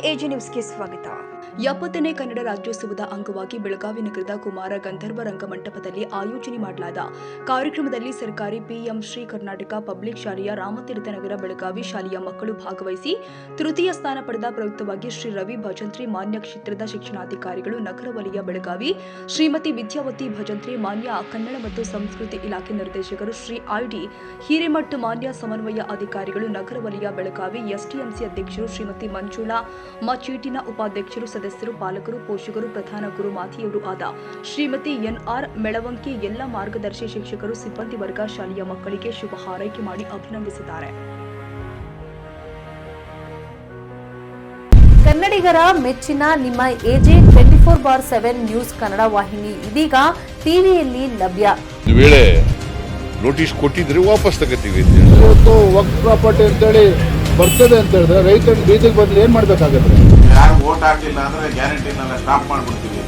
AJ ನ್ಯೂಸ್ಗೆ ಸ್ವಾಗತ. 70ನೇ ಕನ್ನಡ ರಾಜ್ಯೋತ್ಸವದ ಅಂಗವಾಗಿ ಬೆಳಗಾವಿ ನಗರದ ಕುಮಾರ ಗಂಧರ್ವ ರಂಗಮಂಟಪದಲ್ಲಿ ಆಯೋಜನೆ ಮಾಡಲಾದ ಕಾರ್ಯಕ್ರಮದಲ್ಲಿ ಸರ್ಕಾರಿ ಪಿಎಂ ಶ್ರೀ ಕರ್ನಾಟಕ ಪಬ್ಲಿಕ್ ಶಾಲೆಯ ರಾಮತೀರ್ಥನಗರ ಬೆಳಗಾವಿ ಶಾಲೆಯ ಮಕ್ಕಳು ಭಾಗವಹಿಸಿ ತೃತೀಯ ಸ್ಥಾನ ಪಡೆದ ಪ್ರಯುಕ್ತವಾಗಿ ಶ್ರೀ ರವಿ ಭಜಂತ್ರಿ ಮಾನ್ಯ ಕ್ಷೇತ್ರದ ಶಿಕ್ಷಣಾಧಿಕಾರಿಗಳು, ನಗರ ವಲಯ ಬೆಳಗಾವಿ ಶ್ರೀಮತಿ ವಿದ್ಯಾವತಿ ಭಜಂತ್ರಿ ಮಾನ್ಯ ಕನ್ನಡ ಮತ್ತು ಸಂಸ್ಕೃತಿ ಇಲಾಖೆ ನಿರ್ದೇಶಕರು ಶ್ರೀ ಐಡಿ ಹಿರೇಮಠ್ ಮಾನ್ಯ ಸಮನ್ವಯ ಅಧಿಕಾರಿಗಳು, ನಗರ ವಲಯ ಬೆಳಗಾವಿ ಎಸ್ಟಿಎಂಸಿ ಅಧ್ಯಕ್ಷರು ಶ್ರೀಮತಿ ಮಂಜುಳಾ ಮಚೀಟಿನ ಉಪಾಧ್ಯಕ್ಷರು, ಸದಸ್ಯರು, ಪಾಲಕರು, ಪೋಷಕರು, ಪ್ರಧಾನ ಗುರುಮಾತೆಯವರು ಆದ ಶ್ರೀಮತಿ ಎನ್ಆರ್ ಮೆಳವಂಕಿ, ಎಲ್ಲ ಮಾರ್ಗದರ್ಶಿ ಶಿಕ್ಷಕರು, ಸಿಬ್ಬಂದಿ ವರ್ಗ ಶಾಲೆಯ ಮಕ್ಕಳಿಗೆ ಶುಭ ಹಾರೈಕೆ ಮಾಡಿ ಅಭಿನಂದಿಸಿದ್ದಾರೆ. ಕನ್ನಡಿಗರ ಮೆಚ್ಚಿನ ನಿಮ್ಮ ಎಜೆ 24/7 ನ್ಯೂಸ್ ಕನ್ನಡ ವಾಹಿನಿ ಇದೀಗ ಟಿವಿಯಲ್ಲಿ ಲಭ್ಯ. ವೇಳೆ ನೋಟಿಸ್ ಕೊಟ್ಟಿದ್ರೆ ವಾಪಸ್ ತಗೋತೀವಿ. ಇವತ್ತು ವಕ್ಫ್ ಪ್ರಾಪರ್ಟಿ ಅಂತೇಳಿ ಬರ್ತದೆ ಅಂತ ಹೇಳಿದ್ರೆ ರೈತರು ಬೀದಿಗೆ ಬಂದ್ರೆ ಏನ್ ಮಾಡ್ಬೇಕಾಗತ್ತೆ? ಯಾರು ವೋಟ್ ಹಾಕಿಲ್ಲ ಅಂದ್ರೆ ಗ್ಯಾರಂಟಿನೆಲ್ಲ ಸ್ಟಾಪ್ ಮಾಡ್ಬಿಡ್ತೀವಿ.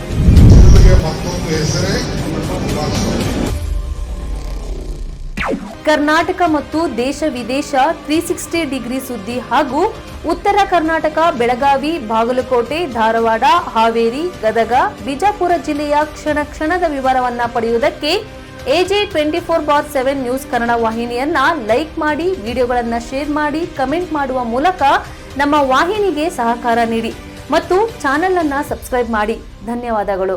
ಕರ್ನಾಟಕ ಮತ್ತು ದೇಶ ವಿದೇಶ 360 ಡಿಗ್ರಿ ಸುದ್ದಿ ಹಾಗೂ ಉತ್ತರ ಕರ್ನಾಟಕ ಬೆಳಗಾವಿ, ಬಾಗಲಕೋಟೆ, ಧಾರವಾಡ, ಹಾವೇರಿ, ಗದಗ, ಬಿಜಾಪುರ ಜಿಲ್ಲೆಯ ಕ್ಷಣ ಕ್ಷಣದ ವಿವರವನ್ನ ಪಡೆಯುವುದಕ್ಕೆ ಎಜೆ 24/7 ನ್ಯೂಸ್ ಕನ್ನಡ ವಾಹಿನಿಯನ್ನ ಲೈಕ್ ಮಾಡಿ, ವಿಡಿಯೋಗಳನ್ನ ಶೇರ್ ಮಾಡಿ, ಕಮೆಂಟ್ ಮಾಡುವ ಮೂಲಕ ನಮ್ಮ ವಾಹಿನಿಗೆ ಸಹಕಾರ ನೀಡಿ ಮತ್ತು ಚಾನೆಲ್ ಅನ್ನ ಸಬ್ಸ್ಕ್ರೈಬ್ ಮಾಡಿ. ಧನ್ಯವಾದಗಳು.